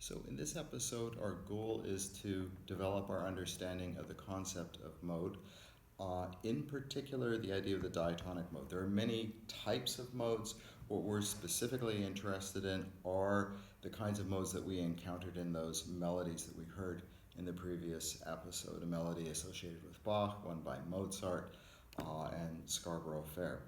So in this episode, our goal is to develop our understanding of the concept of mode. In particular, the idea of the diatonic mode. There are many types of modes. What we're specifically interested in are the kinds of modes that we encountered in those melodies that we heard in the previous episode. A melody associated with Bach, one by Mozart, and Scarborough Fair.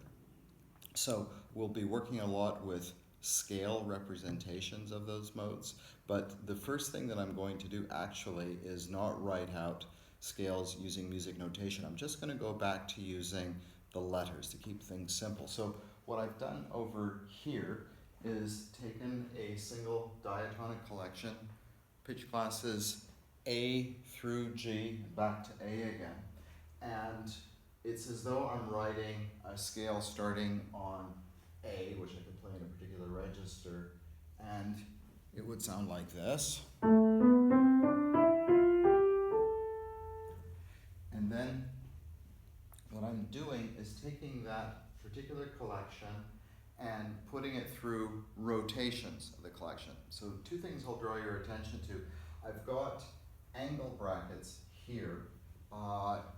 So we'll be working a lot with scale representations of those modes, but the first thing that I'm going to do actually is not write out scales using music notation. I'm just going to go back to using the letters to keep things simple. So what I've done over here is taken a single diatonic collection, pitch classes A through G, back to A again, and it's as though I'm writing a scale starting on A, which I can play in a particular register, and it would sound like this. And then what I'm doing is taking that particular collection and putting it through rotations of the collection. So two things I'll draw your attention to. I've got angle brackets here.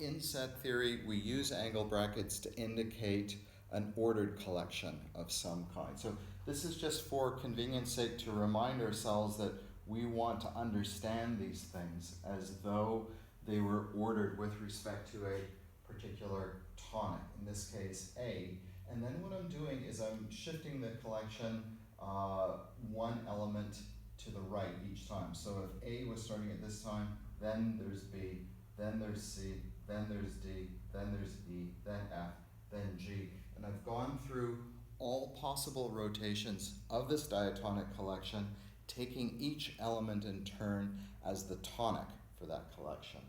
In set theory, we use angle brackets to indicate an ordered collection of some kind. So this is just for convenience sake to remind ourselves that we want to understand these things as though they were ordered with respect to a particular tonic, in this case A. And then what I'm doing is I'm shifting the collection one element to the right each time. So if A was starting at this time, then there's B, then there's C, then there's D, then there's E, then F, then G. And I've gone through all possible rotations of this diatonic collection, taking each element in turn as the tonic for that collection.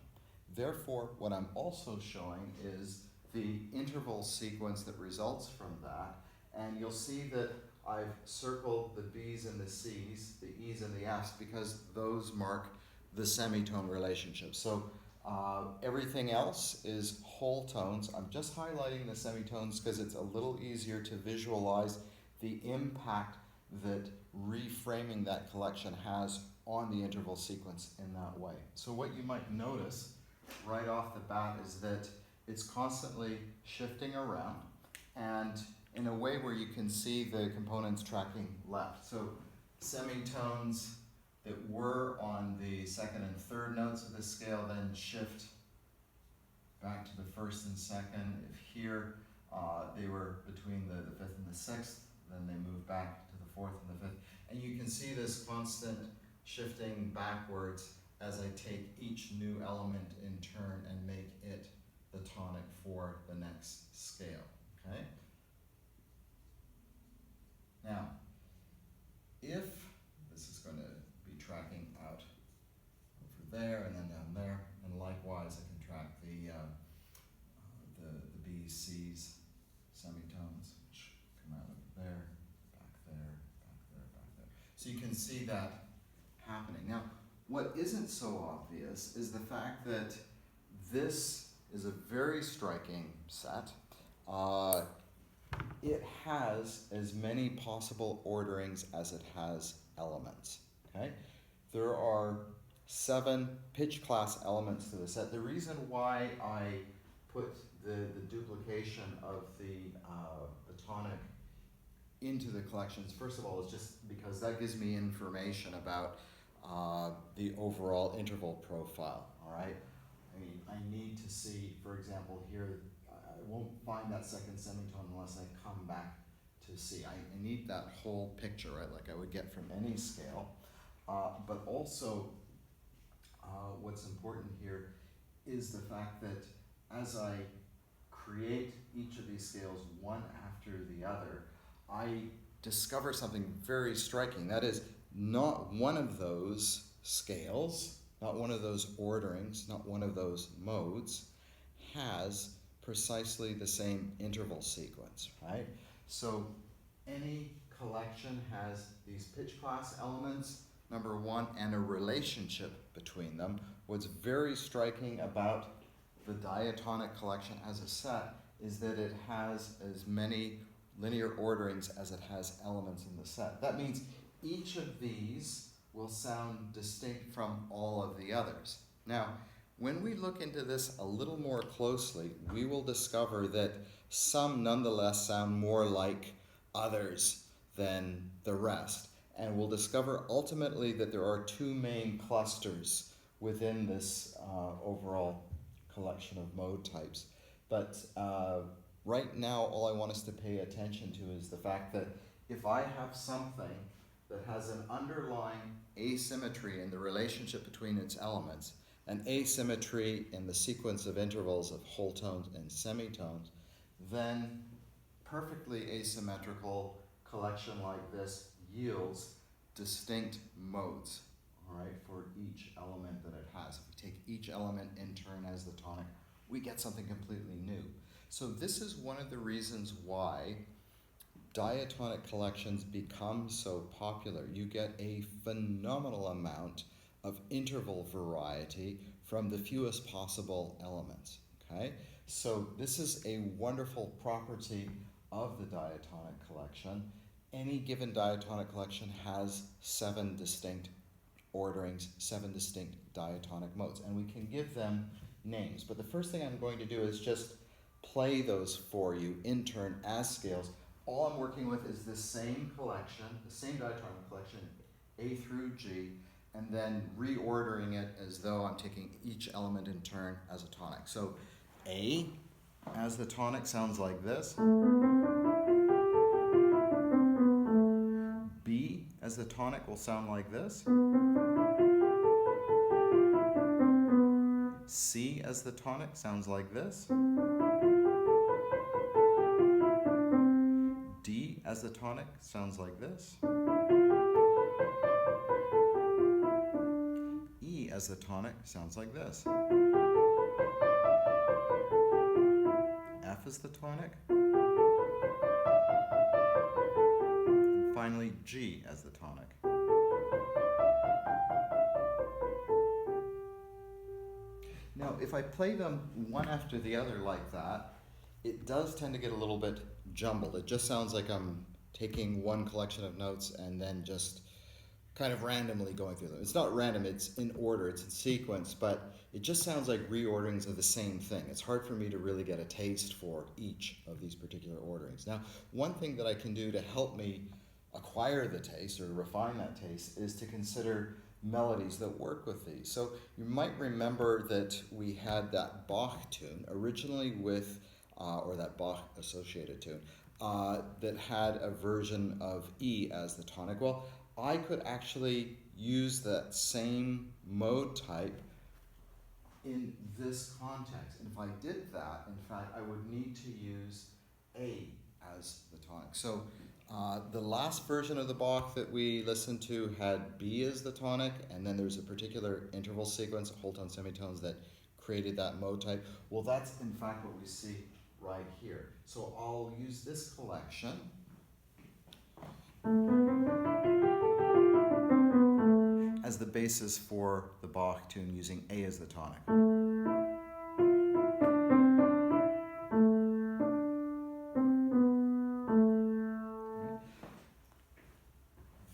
Therefore, what I'm also showing is the interval sequence that results from that, and you'll see that I've circled the B's and the C's, the E's and the F's, because those mark the semitone relationship. So everything else is whole tones. I'm just highlighting the semitones because it's a little easier to visualize the impact that reframing that collection has on the interval sequence in that way. So what you might notice right off the bat is that it's constantly shifting around, and in a way where you can see the components tracking left. So semitones that were on the second and third notes of the scale then shift back to the first and second. If here they were between the fifth and the sixth, then they move back to the fourth and the fifth. And you can see this constant shifting backwards as I take each new element in turn and make it the tonic for the next scale. Okay? Now, if this is going to be tracking out over there and then down there, and likewise I can track the B's, C's, semitones, which come out over there, back there, back there, back there. So you can see that happening. Now, what isn't so obvious is the fact that this is a very striking set. It has as many possible orderings as it has elements. Okay? There are 7 pitch class elements to the set. The reason why I put the duplication of the tonic into the collections, first of all, is just because that gives me information about the overall interval profile. All right? I need to see, for example, here, I won't find that second semitone unless I come back to C. I need that whole picture, right, like I would get from any scale. But also, what's important here is the fact that as I create each of these scales one after the other, I discover something very striking. That is, not one of those scales, not one of those orderings, not one of those modes has precisely the same interval sequence, right? So any collection has these pitch class elements, number one, and a relationship between them. What's very striking about the diatonic collection as a set is that it has as many linear orderings as it has elements in the set. That means each of these will sound distinct from all of the others. Now, when we look into this a little more closely, we will discover that some nonetheless sound more like others than the rest. And we'll discover ultimately that there are two main clusters within this overall collection of mode types. But right now, all I want us to pay attention to is the fact that if I have something that has an underlying asymmetry in the relationship between its elements, an asymmetry in the sequence of intervals of whole tones and semitones, then perfectly asymmetrical collection like this yields distinct modes, all right, for each element that it has. If we take each element in turn as the tonic, we get something completely new. So this is one of the reasons why diatonic collections become so popular. You get a phenomenal amount of interval variety from the fewest possible elements, okay? So this is a wonderful property of the diatonic collection. Any given diatonic collection has 7 distinct orderings, 7 distinct diatonic modes, and we can give them names. But the first thing I'm going to do is just play those for you in turn as scales. All I'm working with is the same collection, the same diatonic collection, A through G, and then reordering it as though I'm taking each element in turn as a tonic. So A as the tonic sounds like this. B as the tonic will sound like this. C as the tonic sounds like this. D as the tonic sounds like this. E as the tonic sounds like this. F as the tonic. And finally, G as the tonic. Now, if I play them one after the other like that, it does tend to get a little bit jumbled. It just sounds like I'm taking one collection of notes and then just kind of randomly going through them. It's not random, it's in order, it's in sequence, but it just sounds like reorderings of the same thing. It's hard for me to really get a taste for each of these particular orderings. Now, one thing that I can do to help me acquire the taste or refine that taste is to consider melodies that work with these. So you might remember that we had that Bach tune originally with, or that Bach associated tune, that had a version of E as the tonic. Well, I could actually use that same mode type in this context. And if I did that, in fact, I would need to use A as the tonic. So the last version of the Bach that we listened to had B as the tonic, and then there's a particular interval sequence of whole tone semitones that created that mode type. Well, that's in fact what we see right here. So I'll use this collection as the basis for the Bach tune using A as the tonic.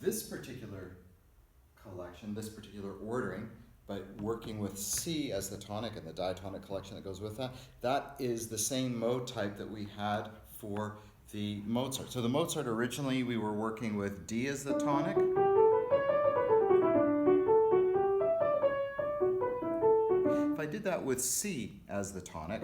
This particular collection, this particular ordering, but working with C as the tonic and the diatonic collection that goes with that, that is the same mode type that we had for the Mozart. So the Mozart originally we were working with D as the tonic. If I did that with C as the tonic,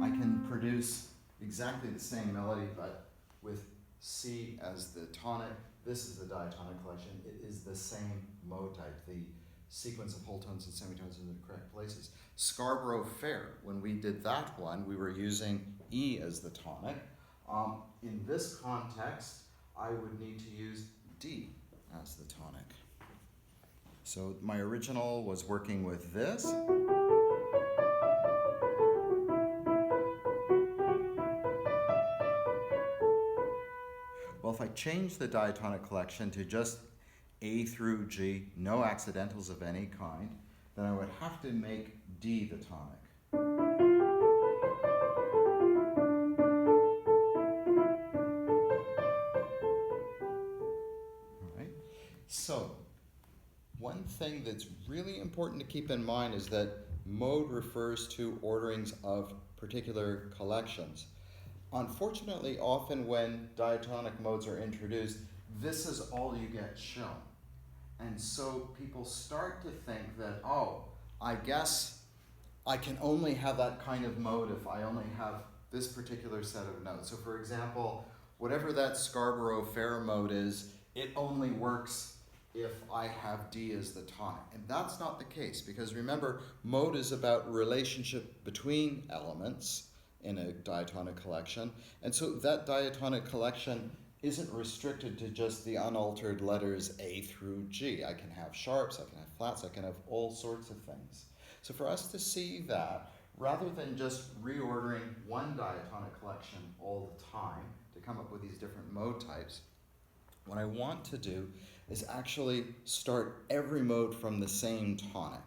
I can produce exactly the same melody, but with C as the tonic. This is the diatonic collection. It is the same mode type. The sequence of whole tones and semitones in the correct places. Scarborough Fair, when we did that one, we were using E as the tonic. In this context, I would need to use D as the tonic. So my original was working with this. Well, if I change the diatonic collection to just A through G, no accidentals of any kind, then I would have to make D the tonic. So, one thing that's really important to keep in mind is that mode refers to orderings of particular collections. Unfortunately, often when diatonic modes are introduced, this is all you get shown. And so people start to think that, oh, I guess I can only have that kind of mode if I only have this particular set of notes. So for example, whatever that Scarborough-Fair mode is, it only works if I have D as the tonic. And that's not the case, because remember, mode is about relationship between elements in a diatonic collection. And so that diatonic collection isn't restricted to just the unaltered letters A through G. I can have sharps, I can have flats, I can have all sorts of things. So for us to see that, rather than just reordering one diatonic collection all the time to come up with these different mode types, what I want to do is actually start every mode from the same tonic.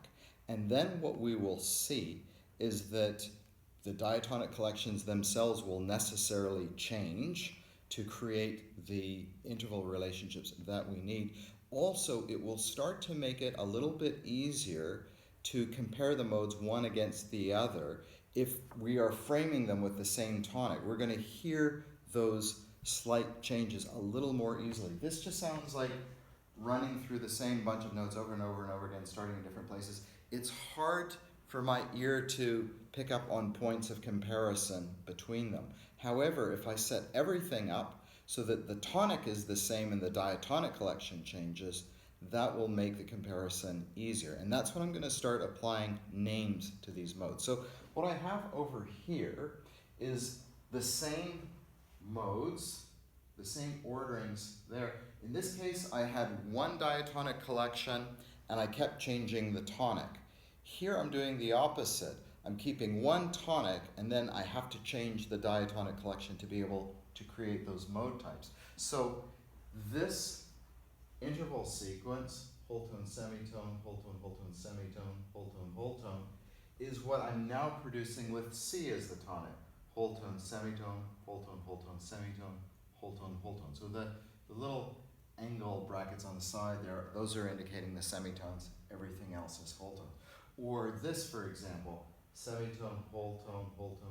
And then what we will see is that the diatonic collections themselves will necessarily change to create the interval relationships that we need. Also, it will start to make it a little bit easier to compare the modes one against the other. If we are framing them with the same tonic, we're going to hear those slight changes a little more easily. This just sounds like running through the same bunch of notes over and over and over again, starting in different places. It's hard for my ear to pick up on points of comparison between them. However, if I set everything up so that the tonic is the same and the diatonic collection changes, that will make the comparison easier. And that's when I'm going to start applying names to these modes. So what I have over here is the same modes, the same orderings there. In this case, I had one diatonic collection and I kept changing the tonic. Here I'm doing the opposite. I'm keeping one tonic and then I have to change the diatonic collection to be able to create those mode types. So this interval sequence, whole tone, semitone, whole tone, whole tone, semitone, whole tone, whole tone, is what I'm now producing with C as the tonic. Whole tone, semitone, whole tone, semitone, whole tone, whole tone. So the little angle brackets on the side there, those are indicating the semitones. Everything else is whole tone. Or this, for example, semitone, whole tone,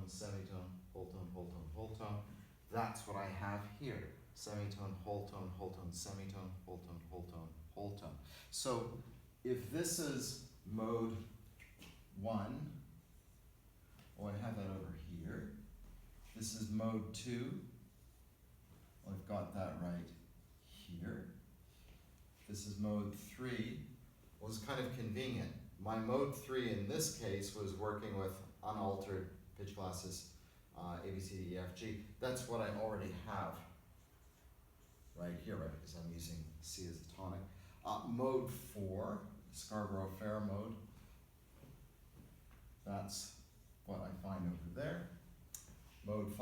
semitone, whole tone, whole tone, whole tone. That's what I have here. Semitone, whole tone, semitone, whole tone, whole tone, whole tone. So if this is mode 1, oh, I have that over here. This is mode 2. Well, I've got that right here. This is mode 3. Well, it's kind of convenient. My mode 3 in this case was working with unaltered pitch classes, A, B, C, D, E, F, G. That's what I already have right here, right? Because I'm using C as the tonic. Mode 4, Scarborough-Fair mode. That's what I find over there. Mode 5.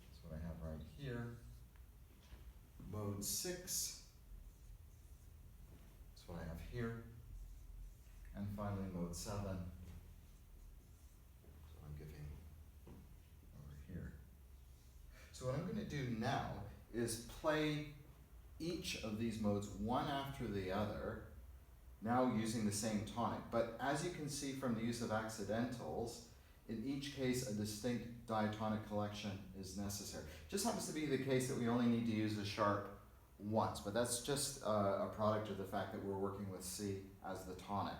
That's what I have right here. Mode 6. That's what I have here. And finally, mode 7. That's what I'm giving over here. So what I'm going to do now is play each of these modes one after the other, now using the same tonic. But as you can see from the use of accidentals, in each case a distinct diatonic collection is necessary. It just happens to be the case that we only need to use the sharp once, but that's just a product of the fact that we're working with C as the tonic.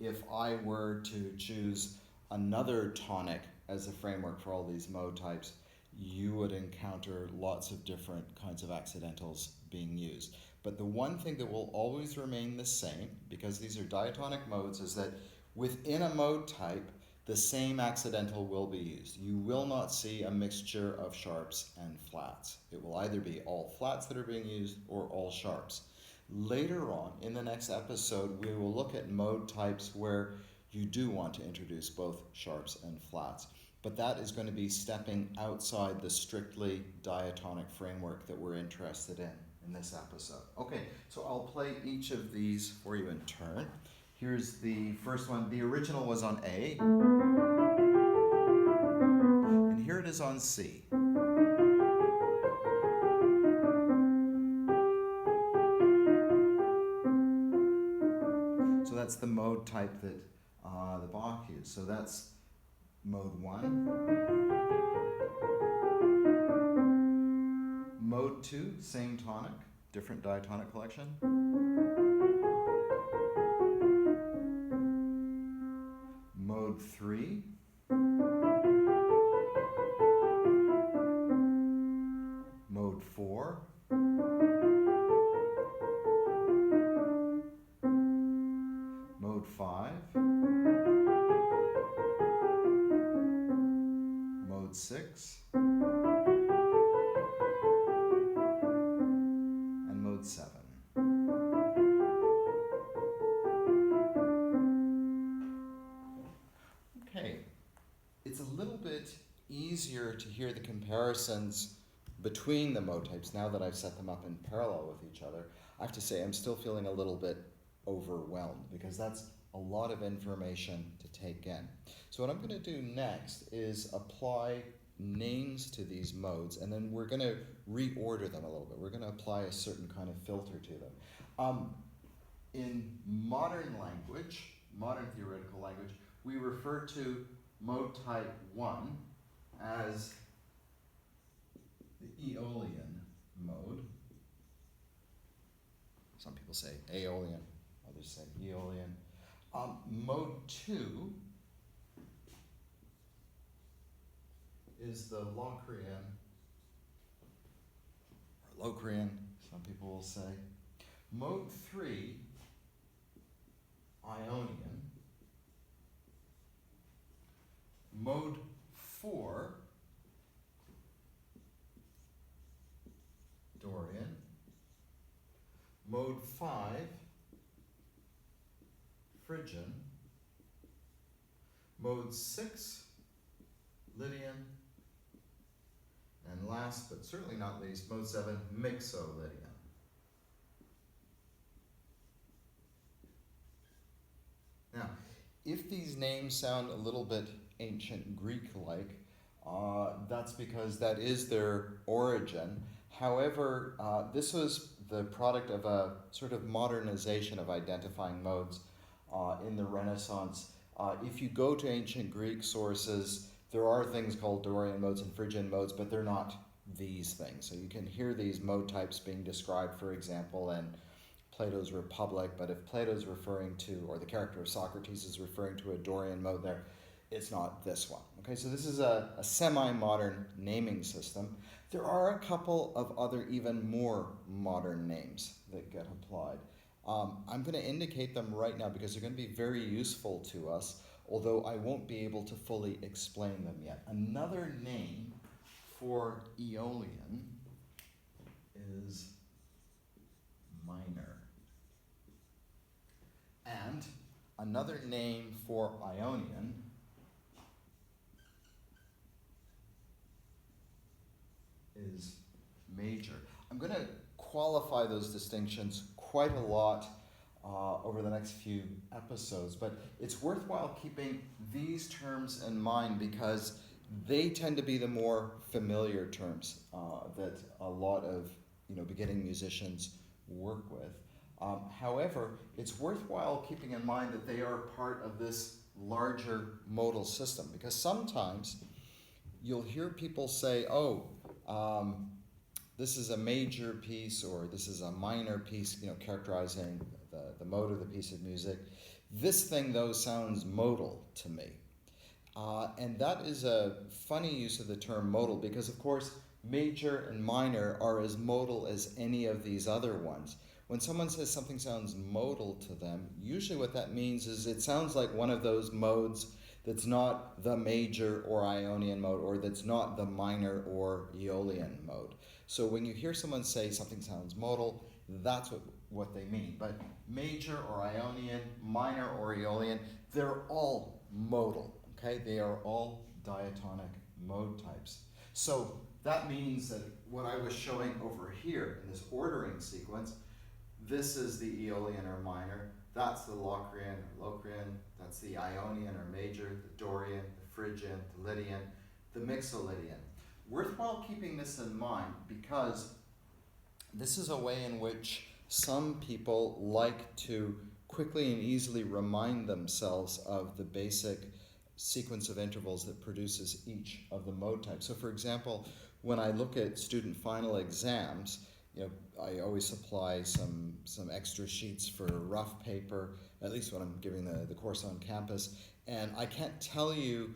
If I were to choose another tonic as the framework for all these mode types, you would encounter lots of different kinds of accidentals being used. But the one thing that will always remain the same, because these are diatonic modes, is that within a mode type, the same accidental will be used. You will not see a mixture of sharps and flats. It will either be all flats that are being used or all sharps. Later on, in the next episode, we will look at mode types where you do want to introduce both sharps and flats. But that is going to be stepping outside the strictly diatonic framework that we're interested in this episode. Okay, so I'll play each of these for you in turn. Here's the first one. The original was on A, and here it is on C. that's the mode type that the Bach used. So that's mode 1. Mode 2, same tonic, different diatonic collection. Mode 3. Mode 4. Mode 5. Mode 6. And mode 7. Okay, it's a little bit easier to hear the comparisons between the mode types now that I've set them up in parallel with each other. I have to say I'm still feeling a little bit overwhelmed because that's a lot of information to take in. So what I'm going to do next is apply names to these modes, and then we're going to reorder them a little bit. We're going to apply a certain kind of filter to them. In modern language, modern theoretical language, we refer to mode type 1 as the Aeolian mode. Some people say Aeolian, others say Aeolian. Mode 2 is the Locrian, or Locrian, some people will say. Mode 3, Ionian. Mode 4, Dorian. Mode 5, Phrygian. Mode 6, Lydian. And last but certainly not least, mode 7, Mixolydian. Now, if these names sound a little bit ancient Greek-like, that's because that is their origin. However, this was the product of a sort of modernization of identifying modes in the Renaissance. If you go to ancient Greek sources, there are things called Dorian modes and Phrygian modes, but they're not these things. So you can hear these mode types being described, for example, in Plato's Republic, but if Plato's referring to, or the character of Socrates is referring to a Dorian mode there, it's not this one. Okay, so this is a semi-modern naming system. There are a couple of other even more modern names that get applied. I'm going to indicate them right now because they're going to be very useful to us, although I won't be able to fully explain them yet. Another name for Aeolian is minor. And another name for Ionian is major. I'm going to qualify those distinctions quite a lot over the next few episodes, but it's worthwhile keeping these terms in mind because they tend to be the more familiar terms that a lot of beginning musicians work with. However, it's worthwhile keeping in mind that they are part of this larger modal system because sometimes you'll hear people say, this is a major piece or this is a minor piece, characterizing the mode of the piece of music. This thing, though, sounds modal to me. And that is a funny use of the term modal because, of course, major and minor are as modal as any of these other ones. When someone says something sounds modal to them, usually what that means is it sounds like one of those modes that's not the major or Ionian mode, or that's not the minor or Aeolian mode. So when you hear someone say something sounds modal, that's what they mean. But major or Ionian, minor or Aeolian, they're all modal, okay? They are all diatonic mode types. So that means that what I was showing over here in this ordering sequence, this is the Aeolian or minor, that's the Locrian or Locrian, that's the Ionian or major, the Dorian, the Phrygian, the Lydian, the Mixolydian. Worthwhile keeping this in mind because this is a way in which some people like to quickly and easily remind themselves of the basic sequence of intervals that produces each of the mode types. So for example, when I look at student final exams, I always supply some extra sheets for rough paper, at least when I'm giving the course on campus. And I can't tell you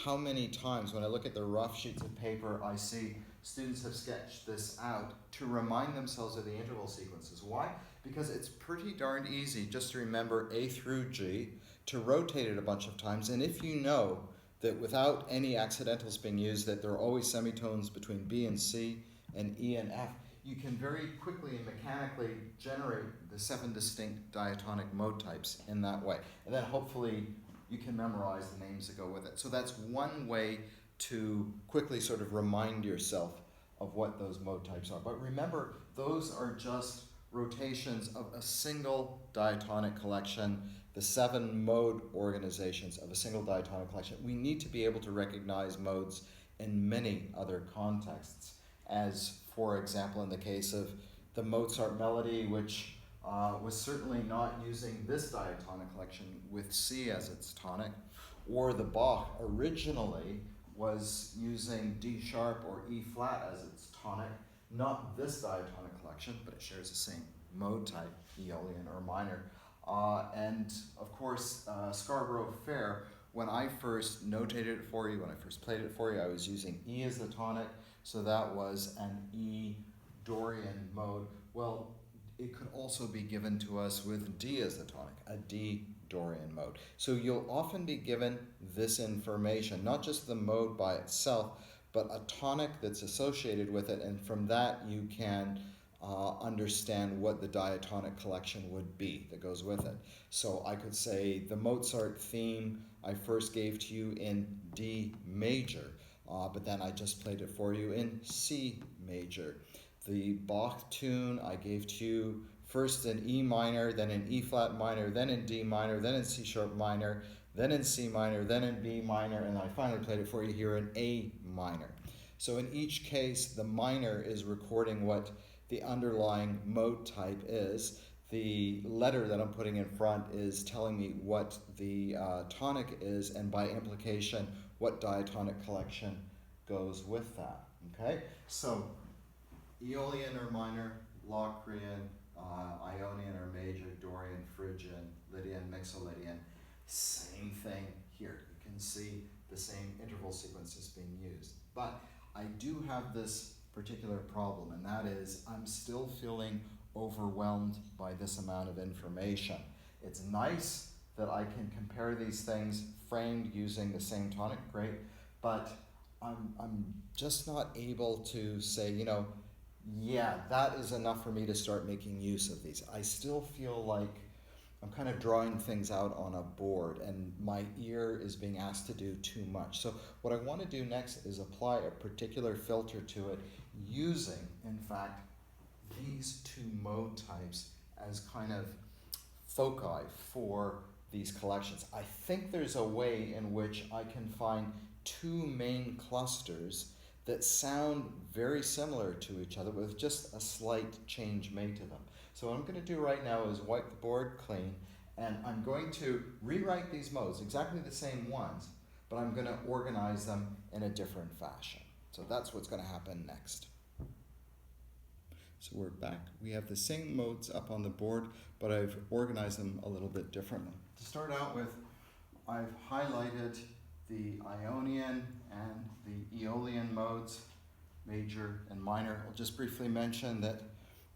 how many times when I look at the rough sheets of paper, I see students have sketched this out to remind themselves of the interval sequences. Why? Because it's pretty darn easy just to remember A through G, to rotate it a bunch of times, and if you know that without any accidentals being used, that there are always semitones between B and C and E and F, you can very quickly and mechanically generate the 7 distinct diatonic mode types in that way. And then hopefully you can memorize the names that go with it. So that's one way to quickly sort of remind yourself of what those mode types are. But remember, those are just rotations of a single diatonic collection, the 7 mode organizations of a single diatonic collection. We need to be able to recognize modes in many other contexts, as for example in the case of the Mozart melody, which was certainly not using this diatonic collection with C as its tonic, or the Bach originally was using D sharp or E flat as its tonic, not this diatonic collection, but it shares the same mode type, Aeolian or minor. And of course, Scarborough Fair, when I first notated it for you, when I first played it for you, I was using E as the tonic, so that was an E Dorian mode. Well, it could also be given to us with D as the tonic, a D Dorian mode. So you'll often be given this information, not just the mode by itself, but a tonic that's associated with it, and from that you can understand what the diatonic collection would be that goes with it. So I could say the Mozart theme I first gave to you in D major, but then I just played it for you in C major. The Bach tune I gave to you first in E minor, then in E flat minor, then in D minor, then in C sharp minor, then in C minor, then in B minor, and I finally played it for you here in A minor. So in each case, the minor is recording what the underlying mode type is. The letter that I'm putting in front is telling me what the tonic is, and by implication, what diatonic collection goes with that. Okay? So Aeolian or minor, Locrian, Ionian or major, Dorian, Phrygian, Lydian, Mixolydian, same thing here. You can see the same interval sequences being used. But I do have this particular problem, and that is I'm still feeling overwhelmed by this amount of information. It's nice that I can compare these things framed using the same tonic, great, but I'm just not able to say, yeah, that is enough for me to start making use of these. I still feel like I'm kind of drawing things out on a board, and my ear is being asked to do too much. So what I want to do next is apply a particular filter to it using, in fact, these 2 mode types as kind of foci for these collections. I think there's a way in which I can find 2 main clusters that sound very similar to each other with just a slight change made to them. So what I'm going to do right now is wipe the board clean, and I'm going to rewrite these modes, exactly the same ones, but I'm going to organize them in a different fashion. So that's what's going to happen next. So we're back. We have the same modes up on the board, but I've organized them a little bit differently. To start out with, I've highlighted the Ionian and the Aeolian modes, major and minor. I'll just briefly mention that,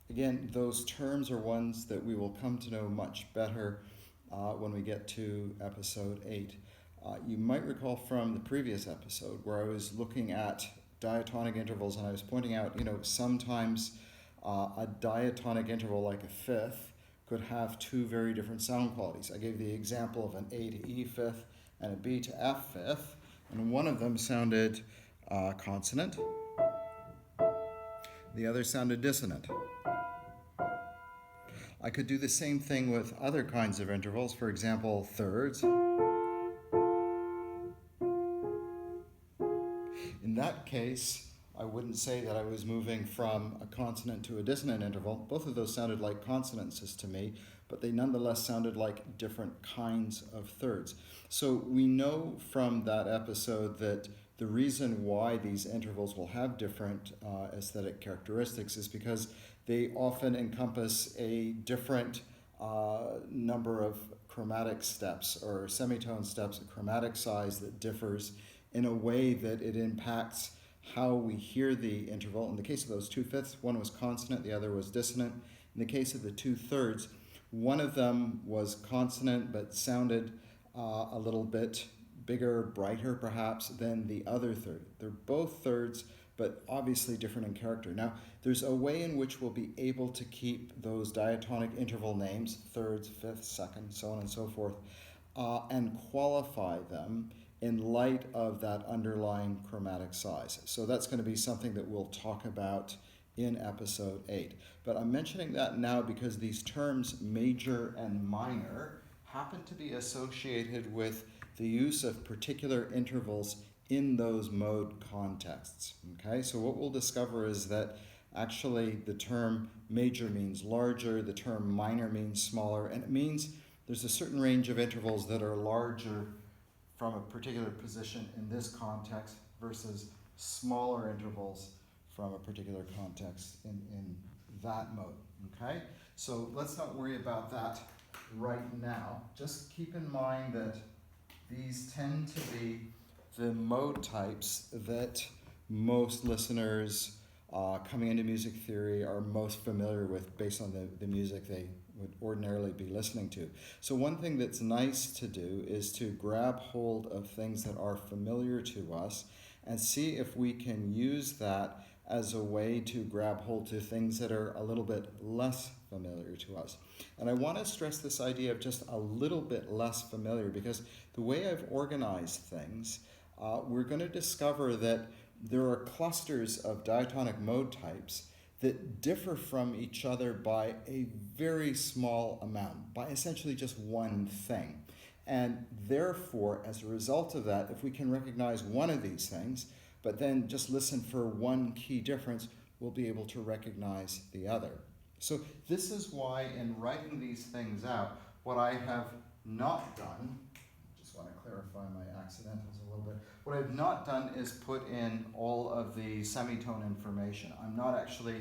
again, those terms are ones that we will come to know much better when we get to episode 8. You might recall from the previous episode where I was looking at diatonic intervals, and I was pointing out, sometimes a diatonic interval like a fifth could have 2 very different sound qualities. I gave the example of an A to E fifth and a B to F fifth, and one of them sounded consonant, the other sounded dissonant. I could do the same thing with other kinds of intervals, for example, thirds. In that case, I wouldn't say that I was moving from a consonant to a dissonant interval. Both of those sounded like consonances to me, but they nonetheless sounded like different kinds of thirds. So we know from that episode that the reason why these intervals will have different aesthetic characteristics is because they often encompass a different number of chromatic steps or semitone steps, a chromatic size that differs in a way that it impacts how we hear the interval. In the case of those 2/5, one was consonant, the other was dissonant. In the case of the 2/3, one of them was consonant but sounded a little bit bigger, brighter perhaps than the other third. They're both thirds, but obviously different in character. Now, there's a way in which we'll be able to keep those diatonic interval names, thirds, fifths, seconds, so on and so forth, and qualify them in light of that underlying chromatic size. So that's going to be something that we'll talk about in episode 8. But I'm mentioning that now because these terms major and minor happen to be associated with the use of particular intervals in those mode contexts. Okay, so what we'll discover is that actually the term major means larger, the term minor means smaller, and it means there's a certain range of intervals that are larger from a particular position in this context versus smaller intervals from a particular context in that mode. Okay, so let's not worry about that right now. Just keep in mind that these tend to be the mode types that most listeners coming into music theory are most familiar with based on the music they would ordinarily be listening to. So one thing that's nice to do is to grab hold of things that are familiar to us and see if we can use that as a way to grab hold to things that are a little bit less familiar to us. And I want to stress this idea of just a little bit less familiar because the way I've organized things, we're going to discover that there are clusters of diatonic mode types that differ from each other by a very small amount, by essentially just one thing. And therefore, as a result of that, if we can recognize one of these things, but then just listen for one key difference, we'll be able to recognize the other. So this is why in writing these things out, what I have not done, just want to clarify my accidentals a little bit, what I've not done is put in all of the semitone information. I'm not actually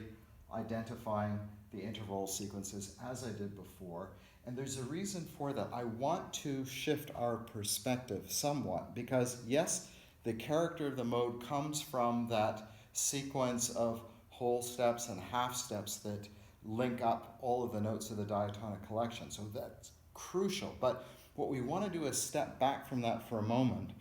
identifying the interval sequences as I did before, and there's a reason for that. I want to shift our perspective somewhat because yes, the character of the mode comes from that sequence of whole steps and half steps that link up all of the notes of the diatonic collection. So that's crucial. But what we want to do is step back from that for a moment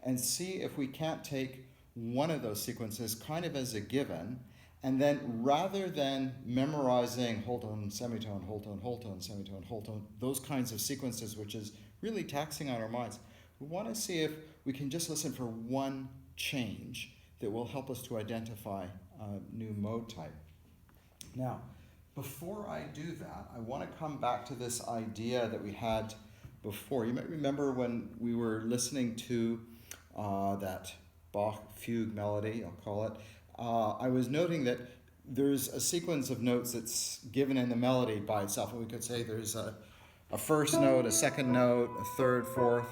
and see if we can't take one of those sequences kind of as a given, and then rather than memorizing whole tone, semitone, whole tone, whole tone, semitone, whole tone, those kinds of sequences, which is really taxing on our minds, we want to see if we can just listen for one change that will help us to identify a new mode type. Now, before I do that, I want to come back to this idea that we had before. You might remember when we were listening to that Bach fugue melody, I'll call it, I was noting that there's a sequence of notes that's given in the melody by itself. And we could say there's a first note, a second note, a third, fourth,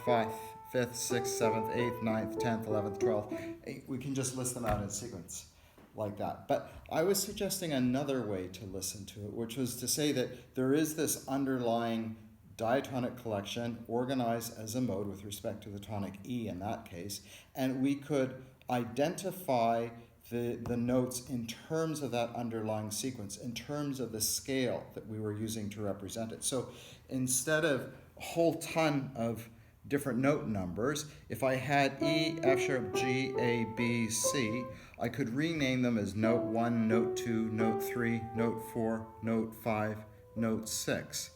fifth, sixth, seventh, eighth, ninth, 10th, 11th, 12th. We can just list them out in sequence like that. But I was suggesting another way to listen to it, which was to say that there is this underlying diatonic collection organized as a mode with respect to the tonic E in that case, and we could identify the notes in terms of that underlying sequence, in terms of the scale that we were using to represent it. So instead of a whole ton of different note numbers, if I had E, F sharp, G, A, B, C, I could rename them as note 1, note 2, note 3, note 4, note 5, note 6.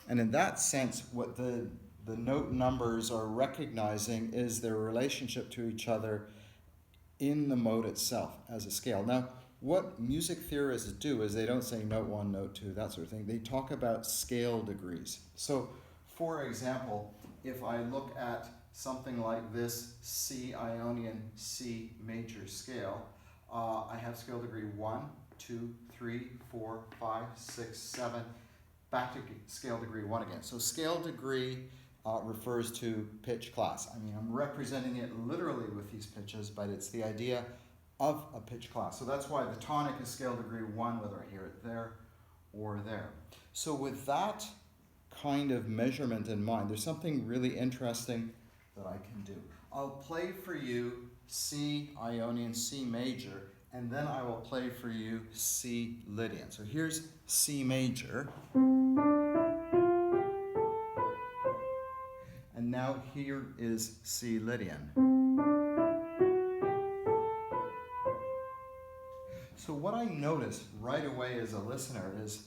And in that sense, what the note numbers are recognizing is their relationship to each other in the mode itself as a scale. Now, what music theorists do is they don't say note 1, note 2, that sort of thing. They talk about scale degrees. So, for example, if I look at something like this C Ionian C major scale, I have scale degree 1, 2, 3, 4, 5, 6, 7, back to scale degree 1 again. So scale degree refers to pitch class. I mean, I'm representing it literally with these pitches, but it's the idea of a pitch class. So that's why the tonic is scale degree 1, whether I hear it there or there. So with that kind of measurement in mind, there's something really interesting that I can do. I'll play for you C Ionian, C major, and then I will play for you C Lydian. So here's C major. And now here is C Lydian. So what I notice right away as a listener is,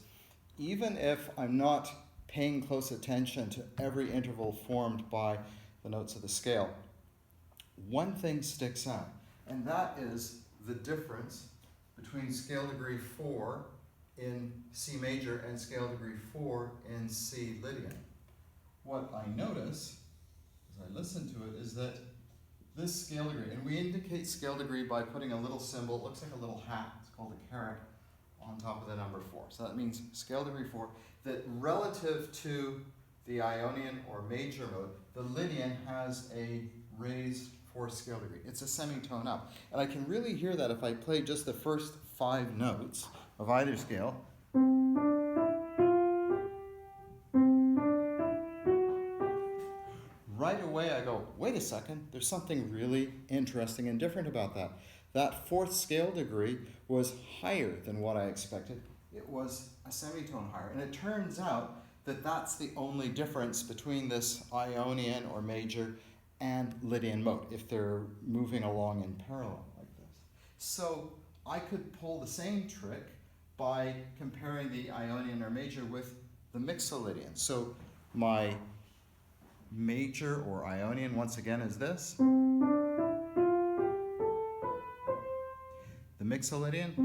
even if I'm not paying close attention to every interval formed by the notes of the scale, one thing sticks out, and that is the difference between scale degree 4 in C major and scale degree 4 in C Lydian. What I notice as I listen to it is that this scale degree, and we indicate scale degree by putting a little symbol, it looks like a little hat, it's called a caret, on top of the number 4. So that means scale degree 4, that relative to the Ionian or major mode, the Lydian has a raised 4th scale degree. It's a semitone up. And I can really hear that if I play just the first 5 notes of either scale. Right away I go, wait a second, there's something really interesting and different about that. That 4th scale degree was higher than what I expected. It was a semitone higher. And it turns out that that's the only difference between this Ionian or major and Lydian mode, if they're moving along in parallel like this. So I could pull the same trick by comparing the Ionian or major with the Mixolydian. So my major or Ionian, once again, is this. The Mixolydian.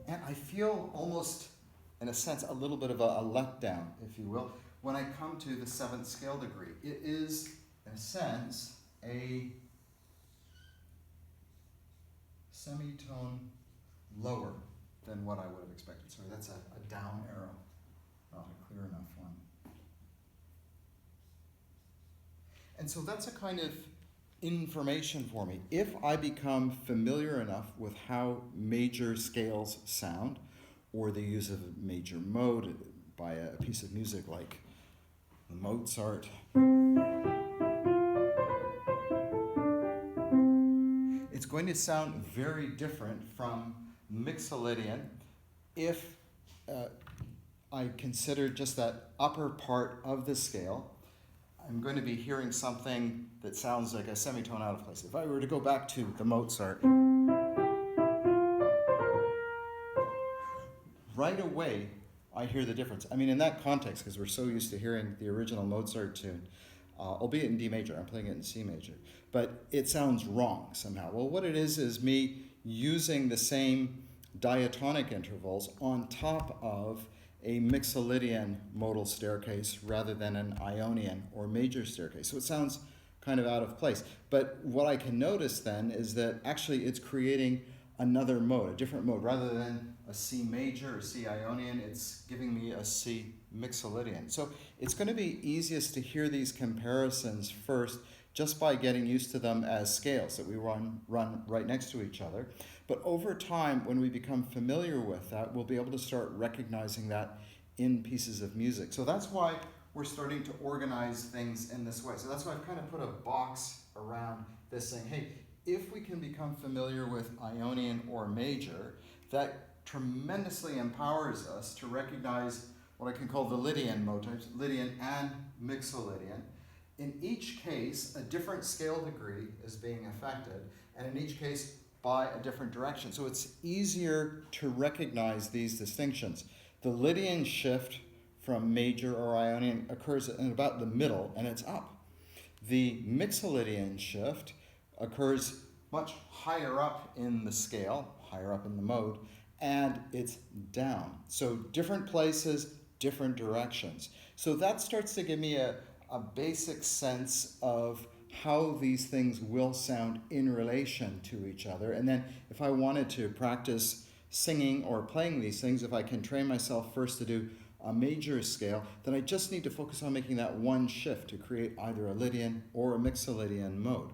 And I feel almost, in a sense, a little bit of a letdown, if you will, when I come to the 7th scale degree. It is, in a sense, a semitone lower than what I would have expected. Sorry, that's a down arrow, not a clear enough one. And so that's a kind of information for me. If I become familiar enough with how major scales sound, or the use of a major mode by a piece of music like Mozart, it's going to sound very different from Mixolydian if I consider just that upper part of the scale. I'm going to be hearing something that sounds like a semitone out of place. If I were to go back to the Mozart, right away I hear the difference. I mean, in that context, because we're so used to hearing the original Mozart tune, albeit in D major, I'm playing it in C major, but it sounds wrong somehow. Well, what it is me using the same diatonic intervals on top of a Mixolydian modal staircase rather than an Ionian or major staircase. So it sounds kind of out of place. But what I can notice then is that actually it's creating another mode, a different mode. Rather than a C major or C Ionian, it's giving me a C Mixolydian. So it's going to be easiest to hear these comparisons first just by getting used to them as scales that we run right next to each other. But over time, when we become familiar with that, we'll be able to start recognizing that in pieces of music. So that's why we're starting to organize things in this way. So that's why I've kind of put a box around this saying, hey, if we can become familiar with Ionian or major, that tremendously empowers us to recognize what I can call the Lydian motives, Lydian and Mixolydian. In each case, a different scale degree is being affected, and in each case, by a different direction. So it's easier to recognize these distinctions. The Lydian shift from major or Ionian occurs in about the middle, and it's up. The Mixolydian shift occurs much higher up in the scale, higher up in the mode, and it's down. So different places, different directions. So that starts to give me a basic sense of how these things will sound in relation to each other. And then if I wanted to practice singing or playing these things, if I can train myself first to do a major scale, then I just need to focus on making that one shift to create either a Lydian or a Mixolydian mode.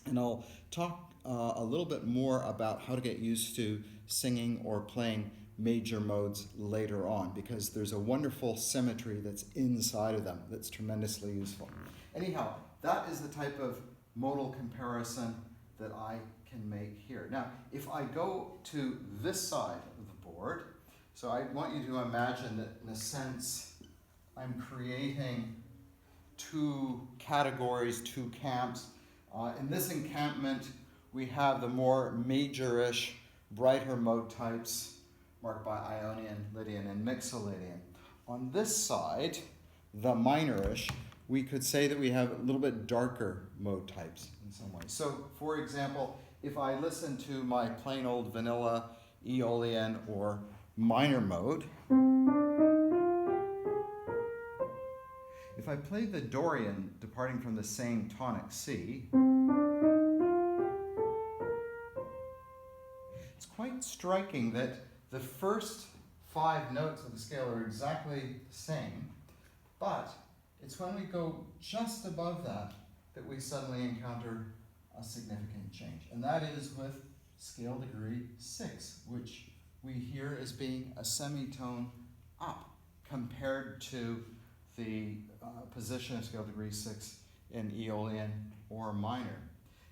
And I'll talk a little bit more about how to get used to singing or playing major modes later on, because there's a wonderful symmetry that's inside of them that's tremendously useful. Anyhow, that is the type of modal comparison that I can make here. Now, if I go to this side of the board, so I want you to imagine that in a sense I'm creating two categories, two camps. In this encampment, we have the more majorish, brighter mode types marked by Ionian, Lydian, and Mixolydian. On this side, the minorish, we could say that we have a little bit darker mode types in some ways. So, for example, if I listen to my plain old vanilla Aeolian or minor mode, if I play the Dorian departing from the same tonic C, it's quite striking that the first 5 notes of the scale are exactly the same, but it's when we go just above that that we suddenly encounter a significant change. And that is with scale degree 6, which we hear as being a semitone up compared to the position of scale degree 6 in Aeolian or minor.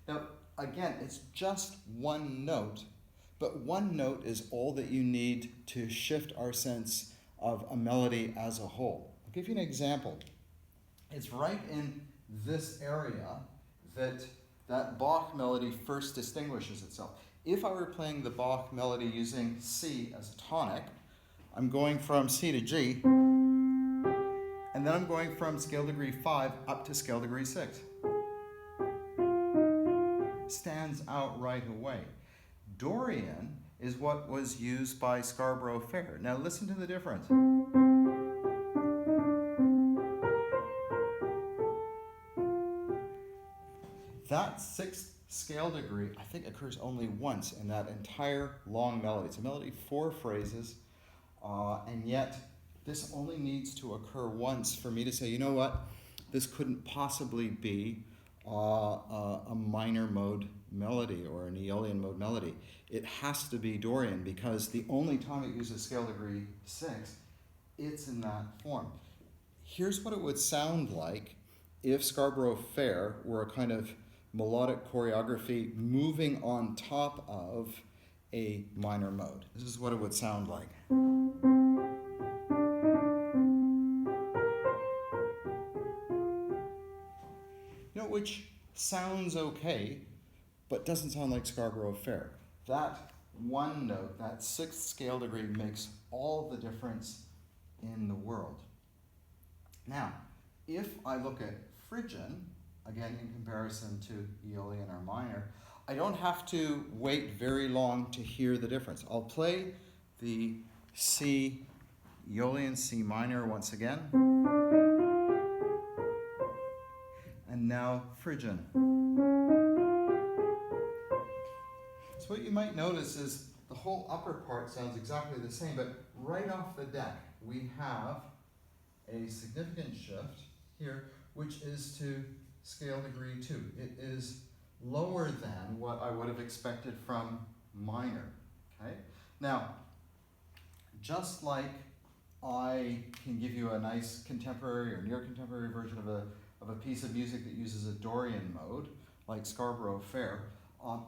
Now, again, it's just one note, but one note is all that you need to shift our sense of a melody as a whole. I'll give you an example. It's right in this area that Bach melody first distinguishes itself. If I were playing the Bach melody using C as a tonic, I'm going from C to G, and then I'm going from scale degree 5 up to scale degree 6. Stands out right away. Dorian is what was used by Scarborough Fair. Now listen to the difference. That 6th scale degree, I think, occurs only once in that entire long melody. It's a melody 4 phrases, and yet this only needs to occur once for me to say, you know what, this couldn't possibly be a minor mode melody or an Aeolian mode melody. It has to be Dorian, because the only time it uses scale degree 6, it's in that form. Here's what it would sound like if Scarborough Fair were a kind of melodic choreography moving on top of a minor mode. This is what it would sound like. You know, which sounds okay, but doesn't sound like Scarborough Fair. That one note, that 6th scale degree, makes all the difference in the world. Now, if I look at Phrygian, again in comparison to Aeolian or minor, I don't have to wait very long to hear the difference. I'll play the C, Aeolian C minor once again, and now Phrygian. So what you might notice is the whole upper part sounds exactly the same, but right off the deck we have a significant shift here, which is to scale degree 2. It is lower than what I would have expected from minor. Okay? Now, just like I can give you a nice contemporary or near contemporary version of a piece of music that uses a Dorian mode, like Scarborough Fair,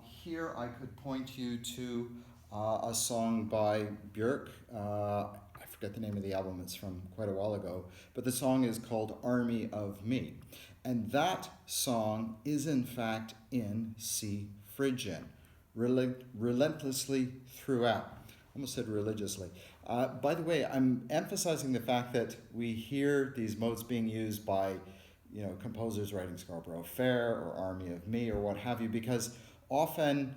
here I could point you to a song by Björk. I forget the name of the album, it's from quite a while ago, but the song is called Army of Me. And that song is in fact in C Phrygian, relentlessly throughout. Almost said religiously. By the way, I'm emphasizing the fact that we hear these modes being used by, composers writing Scarborough Fair or Army of Me or what have you, because often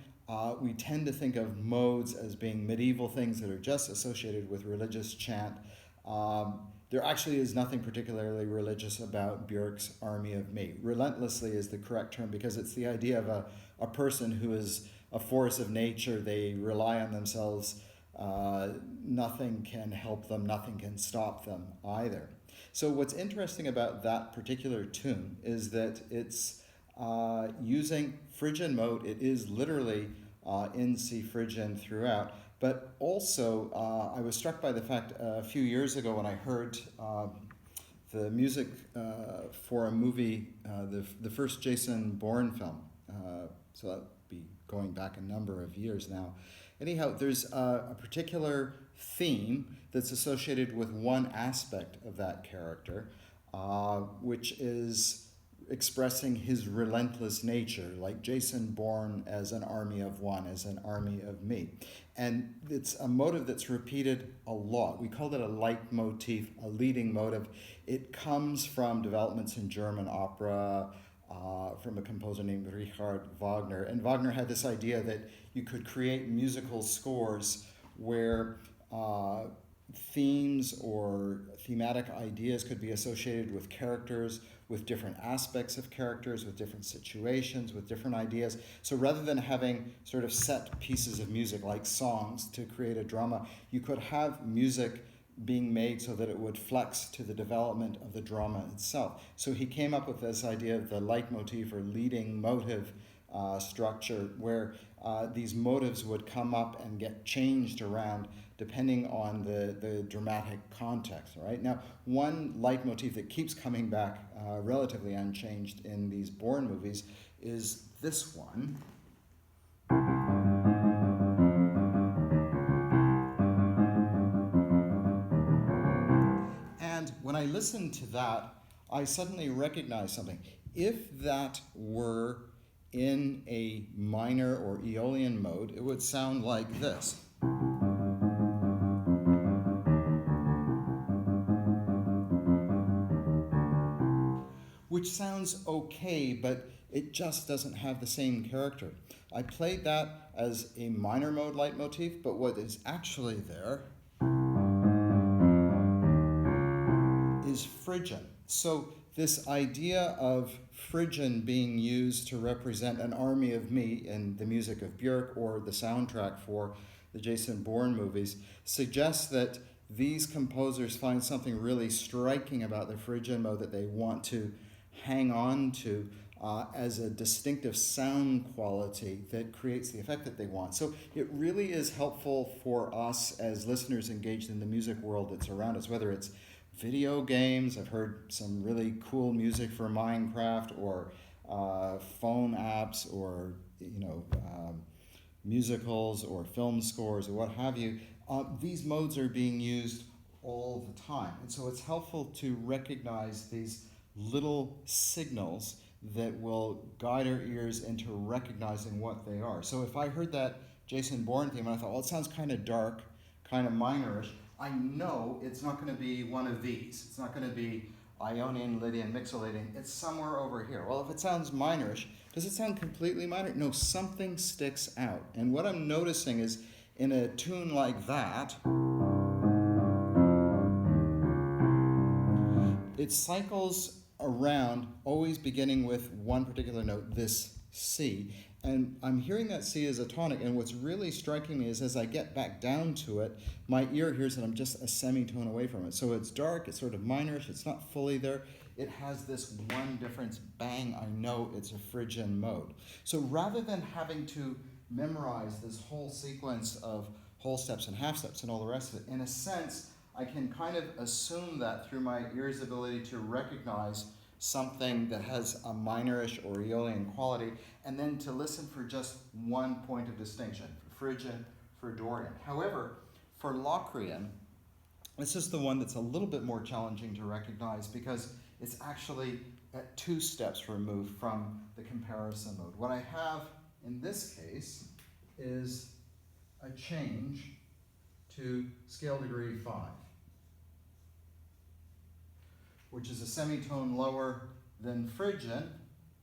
we tend to think of modes as being medieval things that are just associated with religious chant. there actually is nothing particularly religious about Björk's Army of Me. Relentlessly is the correct term because it's the idea of a person who is a force of nature. They rely on themselves. Nothing can help them. Nothing can stop them either. So what's interesting about that particular tune is that it's using Phrygian mode. It is literally in C Phrygian throughout. But also, I was struck by the fact a few years ago when I heard the music for a movie, the first Jason Bourne film. So that would be going back a number of years now. Anyhow, there's a particular theme that's associated with one aspect of that character, which is expressing his relentless nature, like Jason Bourne as an army of one, as an army of me. And it's a motive that's repeated a lot. We call it a leitmotif, a leading motive. It comes from developments in German opera, from a composer named Richard Wagner. And Wagner had this idea that you could create musical scores where themes or thematic ideas could be associated with characters, with different aspects of characters, with different situations, with different ideas. So rather than having sort of set pieces of music like songs to create a drama, you could have music being made so that it would flex to the development of the drama itself. So he came up with this idea of the leitmotif or leading motive structure where these motives would come up and get changed around depending on the dramatic context, right? Now, one leitmotif that keeps coming back relatively unchanged in these Bourne movies is this one. And when I listen to that, I suddenly recognize something. If that were in a minor or Aeolian mode, it would sound like this. Which sounds okay, but it just doesn't have the same character. I played that as a minor mode leitmotif, but what is actually there is Phrygian. So this idea of Phrygian being used to represent an army of me in the music of Björk or the soundtrack for the Jason Bourne movies suggests that these composers find something really striking about the Phrygian mode that they want to hang on to as a distinctive sound quality that creates the effect that they want. So it really is helpful for us as listeners engaged in the music world that's around us, whether it's video games. I've heard some really cool music for Minecraft, or phone apps, or musicals or film scores or what have you. These modes are being used all the time, and so it's helpful to recognize these little signals that will guide our ears into recognizing what they are. So if I heard that Jason Bourne theme and I thought, well, it sounds kind of dark, kind of minorish, I know it's not going to be one of these. It's not going to be Ionian, Lydian, Mixolydian. It's somewhere over here. Well, if it sounds minorish, does it sound completely minor? No, something sticks out. And what I'm noticing is in a tune like that, it cycles around, always beginning with one particular note, this C. And I'm hearing that C as a tonic, and what's really striking me is as I get back down to it, my ear hears that I'm just a semitone away from it. So it's dark, it's sort of minorish, it's not fully there. It has this one difference, bang, I know it's a Phrygian mode. So rather than having to memorize this whole sequence of whole steps and half steps and all the rest of it, in a sense, I can kind of assume that through my ear's ability to recognize something that has a minorish or Aeolian quality, and then to listen for just one point of distinction, for Phrygian, for Dorian. However, for Locrian, this is the one that's a little bit more challenging to recognize because it's actually at 2 steps removed from the comparison mode. What I have in this case is a change to scale degree 5, which is a semitone lower than Phrygian,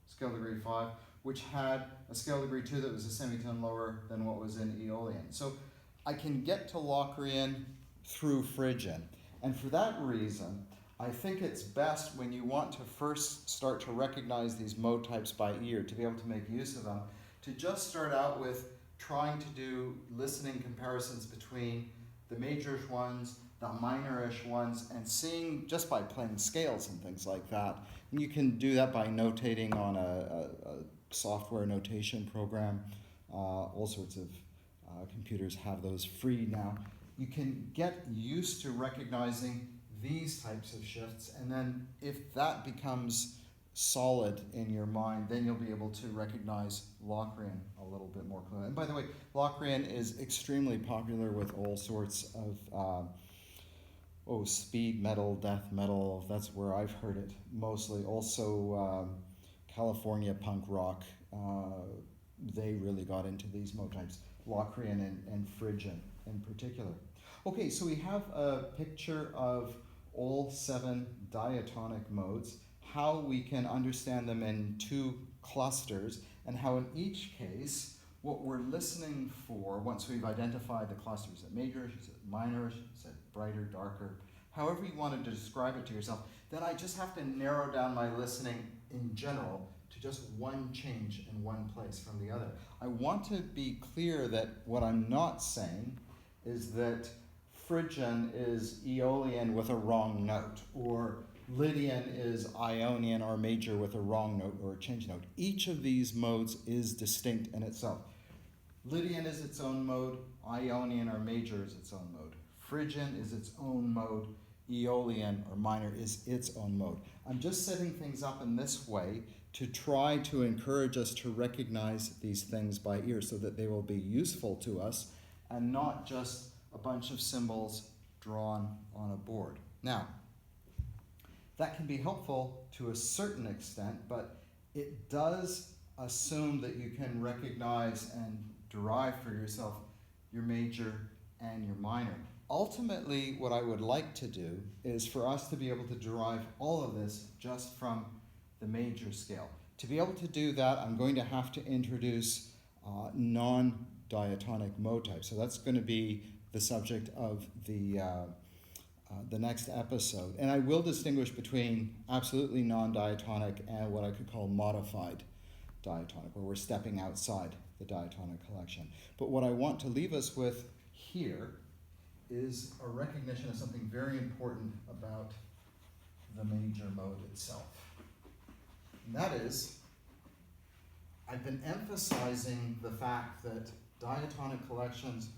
scale degree 5, which had a scale degree 2 that was a semitone lower than what was in Aeolian. So I can get to Locrian through Phrygian. And for that reason, I think it's best when you want to first start to recognize these mode types by ear, to be able to make use of them, to just start out with trying to do listening comparisons between the majorish ones, the minorish ones, and seeing just by playing scales and things like that. And you can do that by notating on a software notation program. All sorts of computers have those free now. You can get used to recognizing these types of shifts, and then if that becomes solid in your mind, then you'll be able to recognize Locrian a little bit more clearly. And by the way, Locrian is extremely popular with all sorts of speed metal, death metal. That's where I've heard it mostly. Also California punk rock. They really got into these mode types, Locrian and Phrygian in particular. Okay, so we have a picture of all 7 diatonic modes, how we can understand them in 2 clusters, and how in each case, what we're listening for, once we've identified the cluster, is it majorish, is it minorish, is it brighter, darker, however you wanted to describe it to yourself, then I just have to narrow down my listening in general to just one change in one place from the other. I want to be clear that what I'm not saying is that Phrygian is Aeolian with a wrong note, or Lydian is Ionian or major with a wrong note or a change note. Each of these modes is distinct in itself. Lydian is its own mode, Ionian or major is its own mode. Phrygian is its own mode, Aeolian or minor is its own mode. I'm just setting things up in this way to try to encourage us to recognize these things by ear so that they will be useful to us and not just a bunch of symbols drawn on a board. Now, that can be helpful to a certain extent, but it does assume that you can recognize and derive for yourself your major and your minor. Ultimately, what I would like to do is for us to be able to derive all of this just from the major scale. To be able to do that, I'm going to have to introduce non-diatonic mode types. So that's going to be the subject of the next episode. And I will distinguish between absolutely non-diatonic and what I could call modified diatonic, where we're stepping outside the diatonic collection. But what I want to leave us with here is a recognition of something very important about the major mode itself. And that is, I've been emphasizing the fact that diatonic collections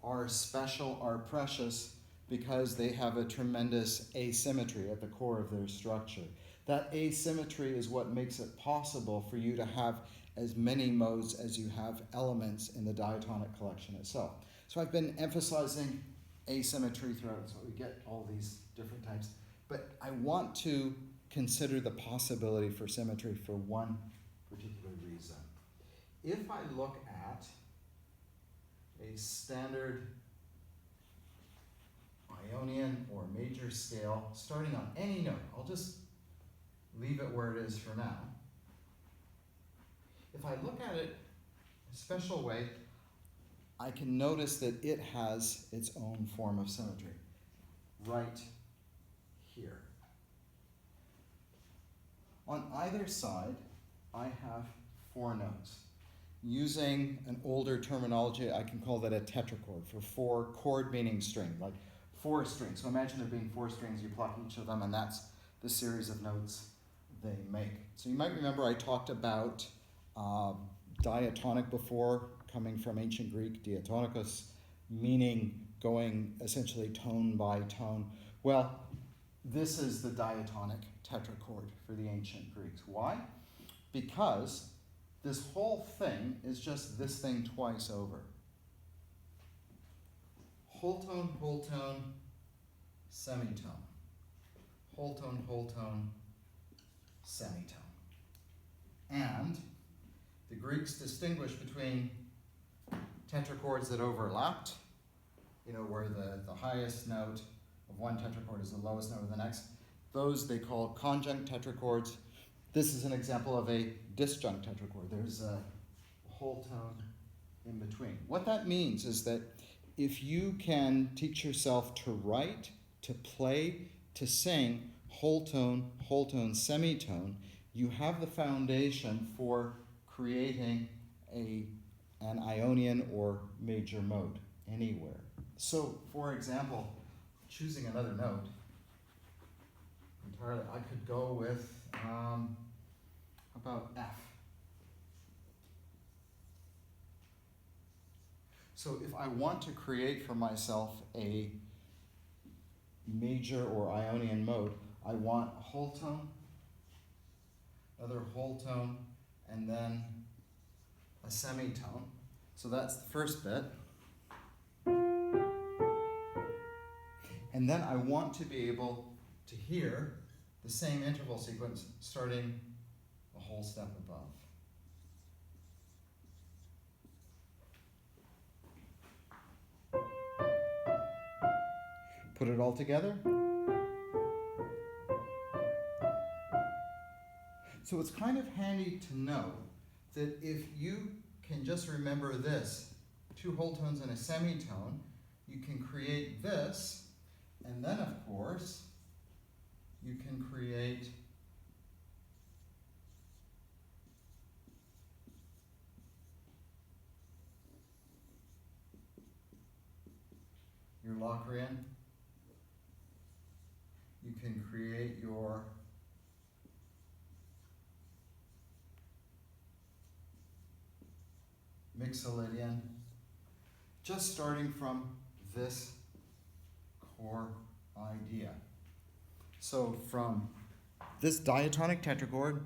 are special, are precious, because they have a tremendous asymmetry at the core of their structure. That asymmetry is what makes it possible for you to have as many modes as you have elements in the diatonic collection itself. So I've been emphasizing asymmetry throughout, so we get all these different types. But I want to consider the possibility for symmetry for one particular reason. If I look at a standard Ionian or major scale starting on any note, I'll just leave it where it is for now. If I look at it in a special way, I can notice that it has its own form of symmetry right here. On either side, I have 4 notes. Using an older terminology, I can call that a tetrachord, for 4 chord meaning string, like 4 strings. So imagine there being 4 strings, you pluck each of them, and that's the series of notes they make. So you might remember I talked about diatonic before, coming from ancient Greek, diatonicus, meaning going essentially tone by tone. Well, this is the diatonic tetrachord for the ancient Greeks. Why? Because this whole thing is just this thing twice over. Whole tone, semitone. Whole tone, semitone. And the Greeks distinguished between tetrachords that overlapped, where the highest note of one tetrachord is the lowest note of the next. Those they call conjunct tetrachords. This is an example of a disjunct tetrachord. There's a whole tone in between. What that means is that if you can teach yourself to write to play, to sing, whole tone, semitone, you have the foundation for creating an Ionian or major mode anywhere. So, for example, choosing another note entirely, I could go with, how about F? So if I want to create for myself a major or Ionian mode, I want a whole tone, another whole tone, and then a semitone. So that's the first bit. And then I want to be able to hear the same interval sequence starting a whole step above. Put it all together. So it's kind of handy to know that if you can just remember this, two whole tones and a semitone, you can create this, and then of course, you can create your Locrian, you can create your Mixolydian, just starting from this core idea. So from this diatonic tetrachord,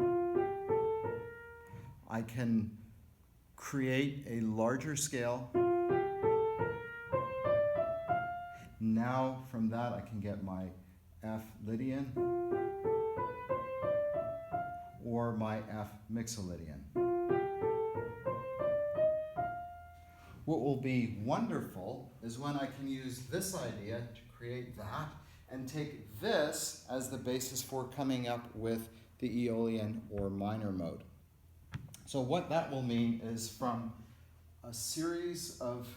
I can create a larger scale. Now from that I can get my F Lydian or my F Mixolydian. What will be wonderful is when I can use this idea to create that and take this as the basis for coming up with the Aeolian or minor mode. So what that will mean is from a series of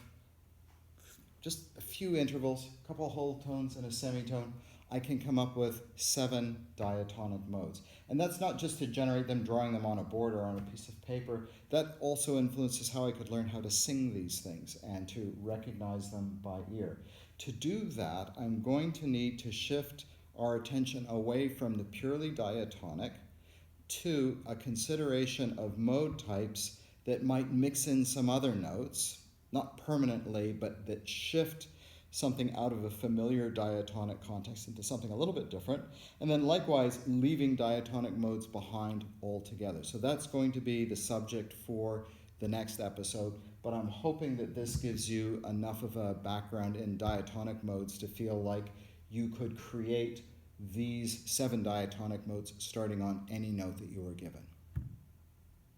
just a few intervals, a couple whole tones and a semitone, I can come up with 7 diatonic modes. And that's not just to generate them, drawing them on a board or on a piece of paper. That also influences how I could learn how to sing these things and to recognize them by ear. To do that, I'm going to need to shift our attention away from the purely diatonic to a consideration of mode types that might mix in some other notes, not permanently, but that shift something out of a familiar diatonic context into something a little bit different, and then likewise leaving diatonic modes behind altogether. So that's going to be the subject for the next episode, but I'm hoping that this gives you enough of a background in diatonic modes to feel like you could create these 7 diatonic modes starting on any note that you were given.